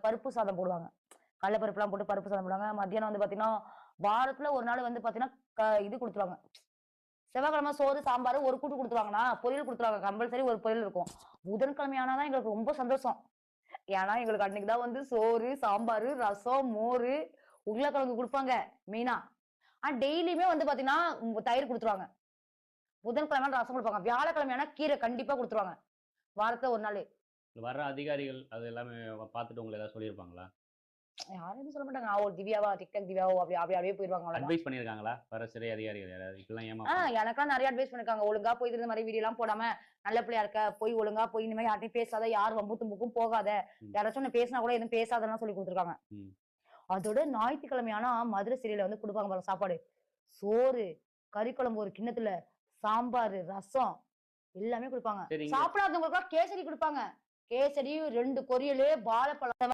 பருப்பு சாதம் போடுவாங்க. கடல பருப்புலாம் போட்டு பருப்பு சாதம் போடுவாங்க. மத்தியானம் வந்து பாத்தீங்கன்னா, வாரத்துல ஒரு நாள் வந்து பாத்தீங்கன்னா, இது குடுத்துருவாங்க. செவ்வாய்க்கிழமை சோறு, சாம்பார், ஒரு கூட்டு குடுத்துருவாங்கன்னா, பொரியல் குடுத்துருவாங்க. கம்பல்சரி ஒரு பொரியல் இருக்கும். புதன்கிழமை ஆனா தான் எங்களுக்கு ரொம்ப சந்தோஷம். ஏன்னா, எங்களுக்கு அன்னைக்கு தான் வந்து சோறு, சாம்பாரு, ரசம், மோரு, உருளைக்கிழங்கு குடுப்பாங்க மெயினா. டெய்லியுமே வந்து பாத்தீங்கன்னா, தயிர் குடுத்துருவாங்க. புதன்கிழமை ரசம் குடுப்பாங்க. வியாழக்கிழமை ஆனா கீரை கண்டிப்பா குடுத்துருவாங்க. வாரத்துல ஒரு நாளு. வர்ற அதிகாரிகள் அது எல்லாமே பார்த்துட்டு உங்கள ஏதாவது சொல்லியிருப்பாங்களா? யாரும் எதுவும் சொல்ல மாட்டாங்க. ஓ திவ்யாவா, டிக்டாக் திவ்யாவோ அப்படி அப்படி அப்படியே போயிருவாங்க அவ்வளோதான். அட்வைஸ் பண்ணியிருக்காங்களா? வர சிறை அதிகாரிகள் யாராவது இப்படிலாம் ஏமாப்பாங்க. எனக்கெல்லாம் நெறைய அட்வைஸ் பண்ணிருக்காங்க. ஒழுங்கா போய் இந்த மாரி வீடியோலாம் போடாம, நல்ல பிள்ளையா இருக்க. போய் ஒழுங்கா போய் இந்த மாரி யார்ட்டயும் பேசாத. யார் வம்பு தும்புக்கும் போகாத. ம். யாராச்சும் உன்ன பேசினா கூட எதுவும் பேசாதன்னுலாம் சொல்லிக் குடுத்துருக்காங்க. ம். அதோட ஞாயித்துக்கிழமை ஆனா மதுரை சீரியல்ல வந்து குடுப்பாங்க பாருங்க சாப்பாடு. சோறு, கறி குழம்பு ஒரு கிண்ணத்துல, சாம்பாரு, ரசம் எல்லாமே குடுப்பாங்க. சரி இங்க சாப்பிடாதவங்களுக்குலாம் கேசரி குடுப்பாங்க. கேசரி, 2 பொரியலு, வாழைப்பழம்